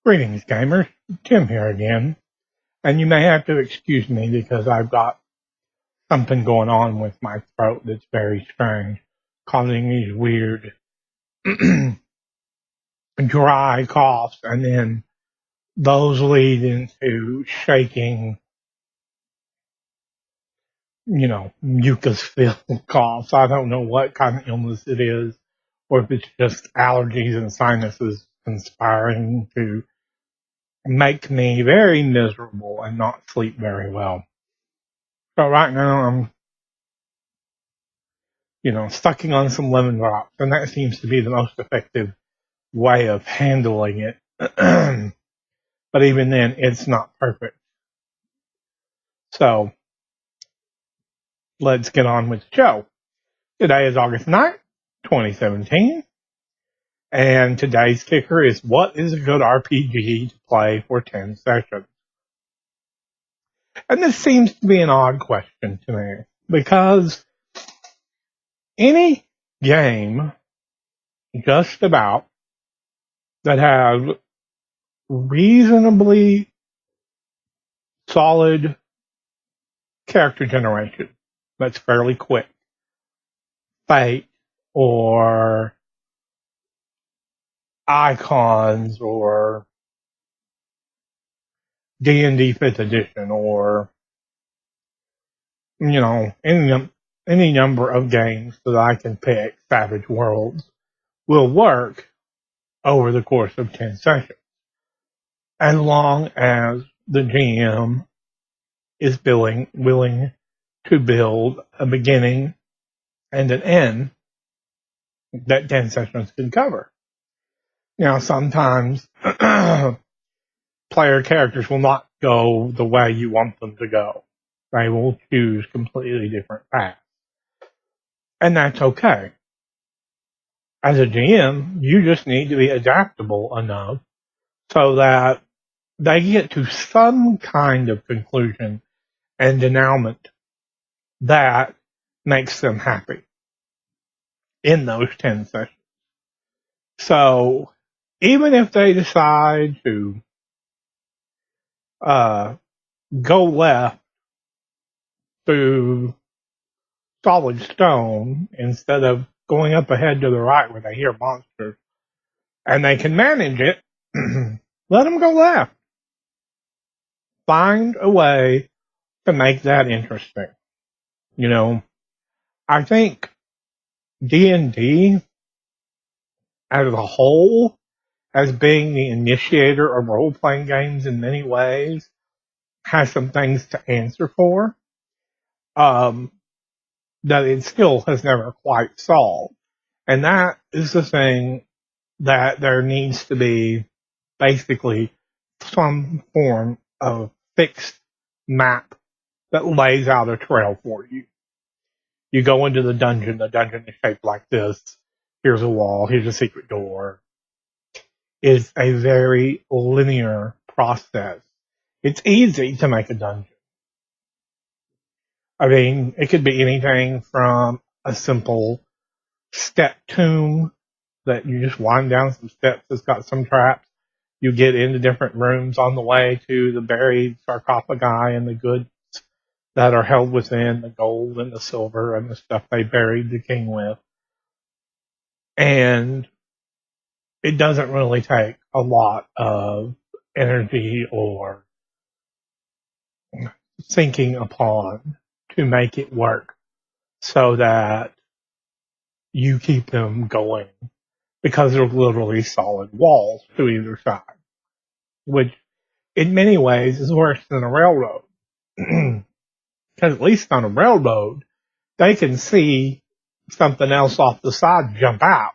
Greetings, gamers. Tim here again. And you may have to excuse me because I've got something going on with my throat that's very strange, causing these weird dry coughs, and then those lead into shaking, mucus-filled coughs. I don't know what kind of illness it is, or if it's just allergies and sinuses conspiring to make me very miserable and not sleep very well. So right now I'm, sucking on some lemon drops, and that seems to be the most effective way of handling it. But even then, it's not perfect. So let's get on with the show. Today is August 9th, 2017, and today's kicker is, what is a good RPG to play for 10 sessions? And this seems to be an odd question to me, because any game, just about, that has reasonably solid character generation that's fairly quick, Fate or Icons or D&D 5th edition or any number of games that I can pick, Savage Worlds, will work over the course of 10 sessions, as long as the GM is willing to build a beginning and an end that 10 sessions can cover. Now, sometimes player characters will not go the way you want them to go. They will choose completely different paths. And that's okay. As a GM, you just need to be adaptable enough so that they get to some kind of conclusion and denouement that makes them happy in those 10 sessions. So even if they decide to go left through solid stone instead of going up ahead to the right where they hear monsters, and they can manage it, let them go left. Find a way to make that interesting. I think D&D as a whole, as being the initiator of role-playing games in many ways, has some things to answer for that it still has never quite solved. And that is the thing, that there needs to be basically some form of fixed map that lays out a trail for you. You go into the dungeon is shaped like this. Here's a wall, here's a secret door. It's a very linear process. It's easy to make a dungeon. I mean, it could be anything from a simple step tomb that you just wind down some steps that's got some traps. You get into different rooms on the way to the buried sarcophagi and the goods that are held within, the gold and the silver and the stuff they buried the king with. And it doesn't really take a lot of energy or thinking upon to make it work so that you keep them going, because there's literally solid walls to either side, which in many ways is worse than a railroad. Because at least on a railroad, they can see something else off the side jump out.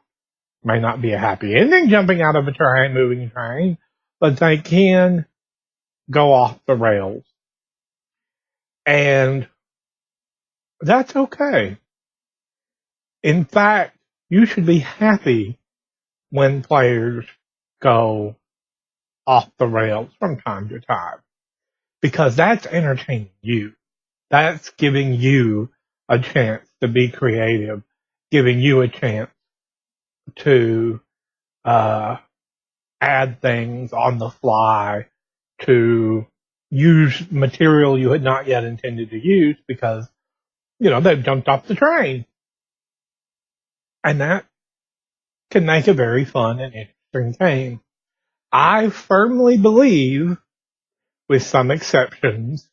May not be a happy ending jumping out of a train, moving train, but they can go off the rails. And that's okay. In fact, you should be happy when players go off the rails from time to time, because that's entertaining you. That's giving you a chance to be creative, giving you a chance to add things on the fly, to use material you had not yet intended to use because, they've jumped off the train. And that can make a very fun and interesting game. I firmly believe, with some exceptions,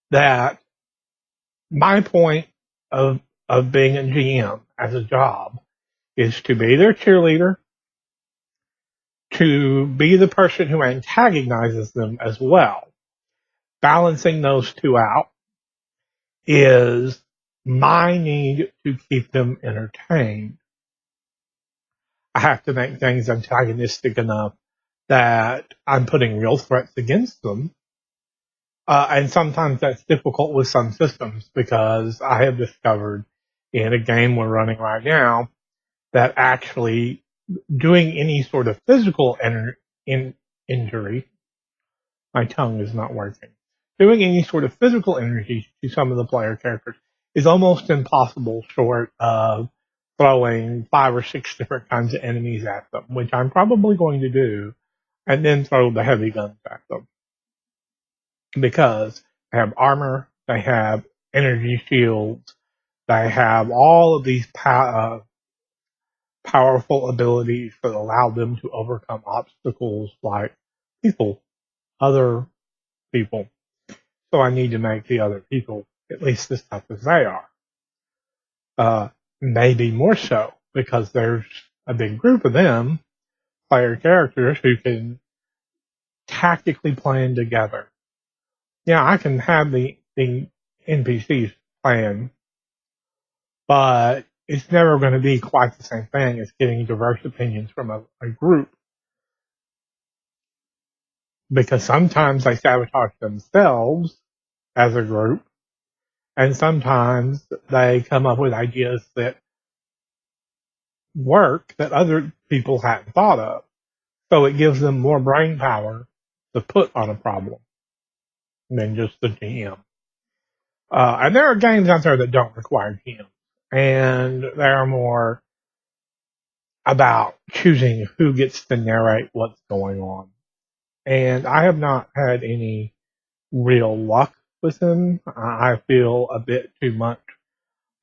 that my point of being a GM as a job is to be their cheerleader, to be the person who antagonizes them as well. Balancing those two out is my need to keep them entertained. I have to make things antagonistic enough that I'm putting real threats against them. And sometimes that's difficult with some systems because I have discovered in a game we're running right now that actually doing any sort of physical injury, my tongue is not working, doing any sort of physical injury to some of the player characters is almost impossible short of throwing 5 or 6 different kinds of enemies at them, which I'm probably going to do, and then throw the heavy guns at them. Because they have armor, they have energy shields, they have all of these powerful abilities that allow them to overcome obstacles like other people. So I need to make the other people at least as tough as they are. Maybe more so, because there's a big group of them, player characters, who can tactically plan together. Yeah, I can have the NPCs plan, but it's never going to be quite the same thing as getting diverse opinions from a group. Because sometimes they sabotage themselves as a group, and sometimes they come up with ideas that work that other people hadn't thought of. So it gives them more brain power to put on a problem than just the GM. And there are games out there that don't require GM, and they're more about choosing who gets to narrate what's going on. And I have not had any real luck with them. I feel a bit too much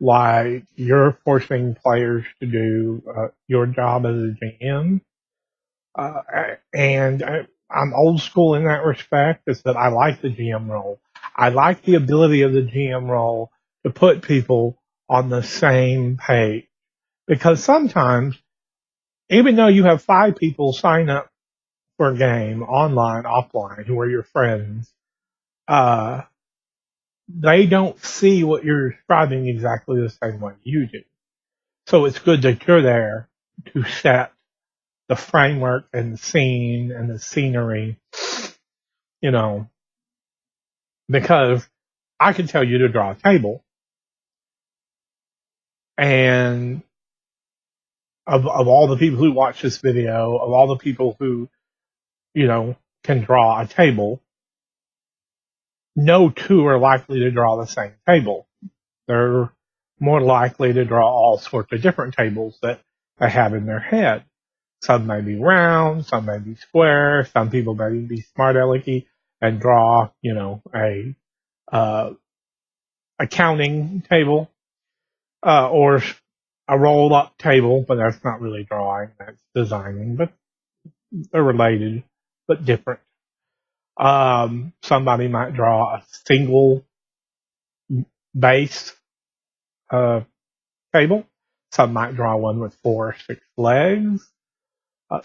like you're forcing players to do your job as a GM. And I'm old school in that respect, is that I like the GM role. I like the ability of the GM role to put people on the same page. Because sometimes, even though you have 5 people sign up for a game, online, offline, who are your friends, they don't see what you're describing exactly the same way you do. So it's good that you're there to set the framework and the scene and the scenery, because I can tell you to draw a table, and of all the people who watch this video, of all the people who, can draw a table, no 2 are likely to draw the same table. They're more likely to draw all sorts of different tables that they have in their head. Some may be round, some may be square, some people may be smart alecky and draw, a counting table, or a roll up table, but that's not really drawing, that's designing, but they're related, but different. Somebody might draw a single base, table. Some might draw one with 4 or 6 legs.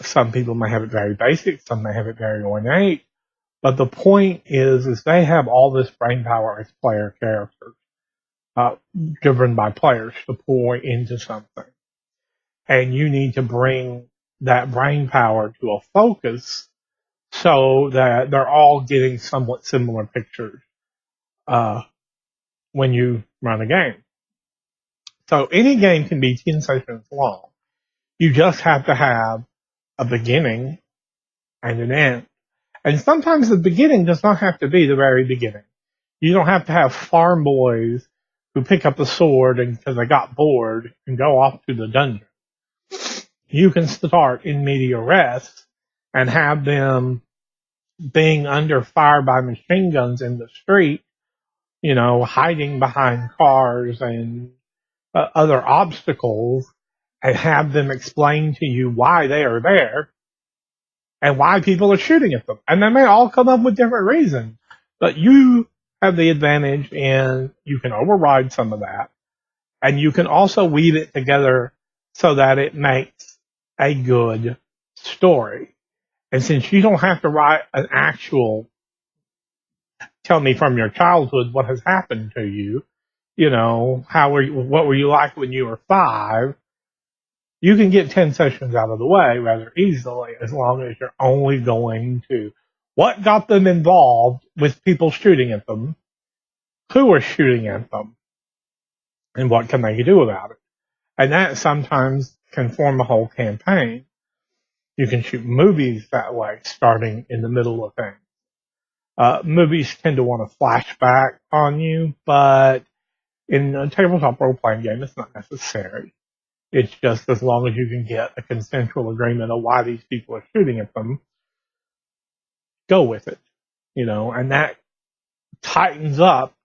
Some people may have it very basic, some may have it very ornate. But the point is they have all this brain power as player characters, driven by players to pour into something. And you need to bring that brain power to a focus so that they're all getting somewhat similar pictures when you run a game. So any game can be 10 sessions long. You just have to have a beginning and an end. And sometimes the beginning does not have to be the very beginning. You don't have to have farm boys who pick up a sword and because they got bored and go off to the dungeon. You can start in media res and have them being under fire by machine guns in the street, hiding behind cars and other obstacles, and have them explain to you why they are there and why people are shooting at them. And they may all come up with different reasons, but you have the advantage and you can override some of that. And you can also weave it together so that it makes a good story. And since you don't have to write an actual tell me from your childhood what has happened to you, what were you like when you were 5, you can get 10 sessions out of the way rather easily as long as you're only going to what got them involved with people shooting at them, who are shooting at them, and what can they do about it. And that sometimes can form a whole campaign. You can shoot movies that way, starting in the middle of things. Movies tend to want to flashback on you, but in a tabletop role-playing game, it's not necessary. It's just as long as you can get a consensual agreement of why these people are shooting at them, go with it. And that tightens up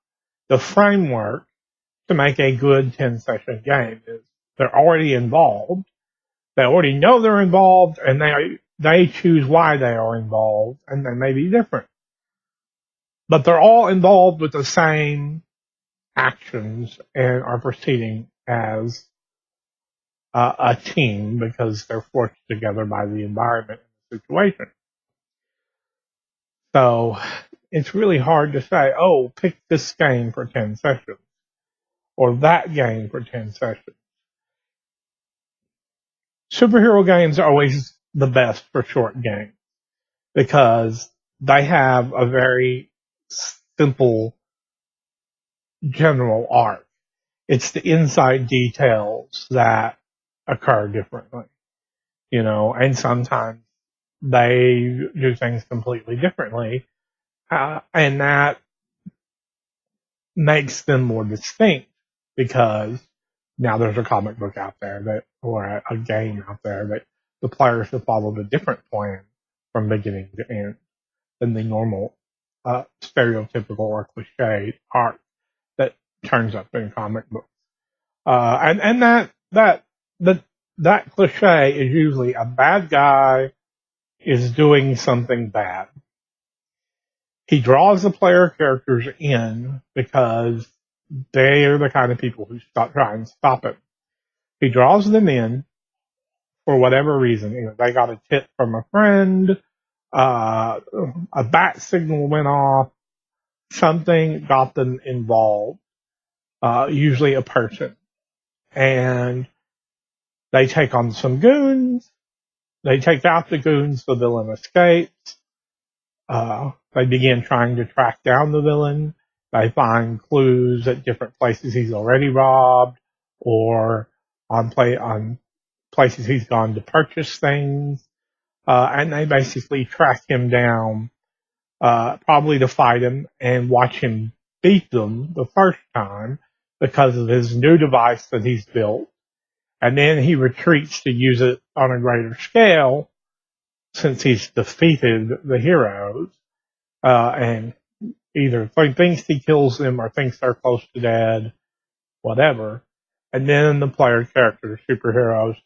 the framework to make a good 10-session game. They're already involved. They already know they're involved, and they choose why they are involved, and they may be different. But they're all involved with the same actions and are proceeding as a team because they're forced together by the environment and the situation. So it's really hard to say, oh, pick this game for 10 sessions or that game for 10 sessions. Superhero games are always the best for short games because they have a very simple general arc. It's the inside details that occur differently, and sometimes they do things completely differently, and that makes them more distinct because now there's a comic book out there or a game out there that the players have followed a different plan from beginning to end than the normal stereotypical or cliched arc that turns up in comic books. And that cliche is usually a bad guy is doing something bad. He draws the player characters in because they are the kind of people who try and stop him. He draws them in for whatever reason. They got a tip from a friend, a bat signal went off, something got them involved, usually a person. And they take on some goons. They take out the goons, the villain escapes. They begin trying to track down the villain. They find clues at different places he's already robbed or on places he's gone to purchase things. And they basically track him down, probably to fight him and watch him beat them the first time because of his new device that he's built. And then he retreats to use it on a greater scale since he's defeated the heroes, and either thinks he kills them or thinks they're close to dead, whatever. And then the player characters, superheroes,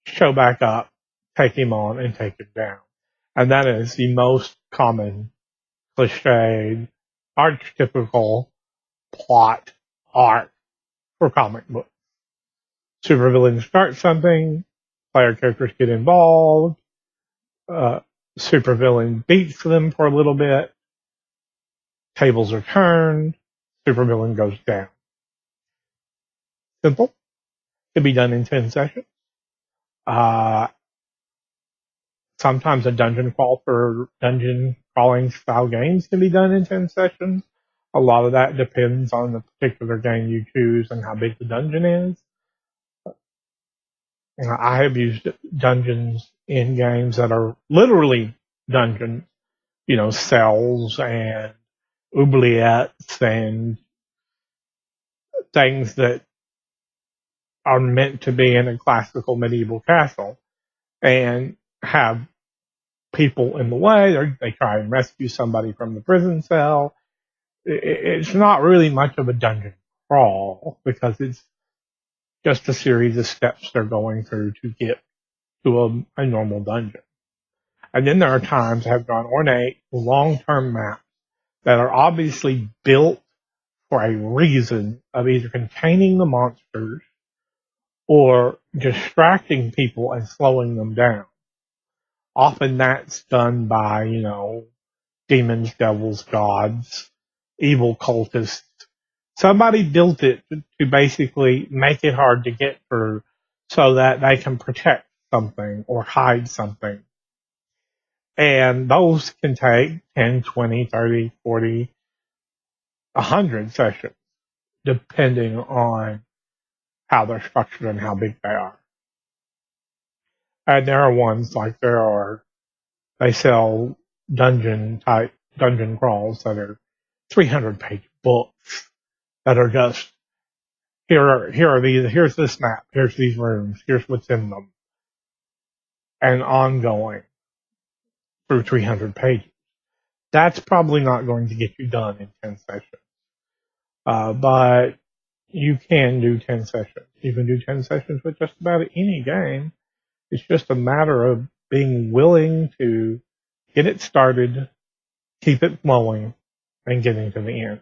show back up, take him on, and take him down. And that is the most common, cliched, archetypical plot arc for comic books. Supervillains start something, player characters get involved, supervillain beats them for a little bit, tables are turned, supervillain goes down. Simple. Can be done in 10 sessions. Sometimes a dungeon crawling style games can be done in 10 sessions. A lot of that depends on the particular game you choose and how big the dungeon is. I have used dungeons in games that are literally dungeons, cells and oubliettes and things that are meant to be in a classical medieval castle and have people in the way. They try and rescue somebody from the prison cell. It's not really much of a dungeon crawl because it's just a series of steps they're going through to get to a normal dungeon. And then there are times that have gone ornate, long-term maps that are obviously built for a reason of either containing the monsters or distracting people and slowing them down. Often that's done by, demons, devils, gods, evil cultists. Somebody built it to basically make it hard to get through so that they can protect something or hide something. And those can take 10, 20, 30, 40, 100 sessions, depending on how they're structured and how big they are. And there are ones like they sell dungeon crawls that are 300-page books that are just, here's this map, here's these rooms, here's what's in them, and ongoing through 300 pages. That's probably not going to get you done in 10 sessions. But you can do 10 sessions. You can do 10 sessions with just about any game. It's just a matter of being willing to get it started, keep it flowing, and getting to the end.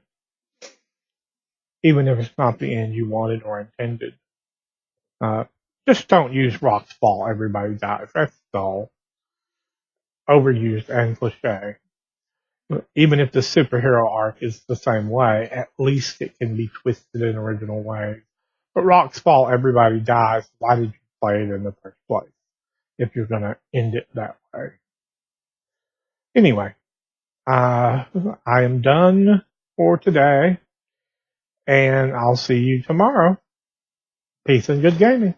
Even if it's not the end you wanted or intended. Just don't use Rock's Fall, everybody dies. That's dull. Overused and cliche. Even if the superhero arc is the same way, at least it can be twisted in original ways. But Rock's Fall, everybody dies. Why did you play it in the first place if you're going to end it that way? Anyway, I am done for today, and I'll see you tomorrow. Peace and good gaming.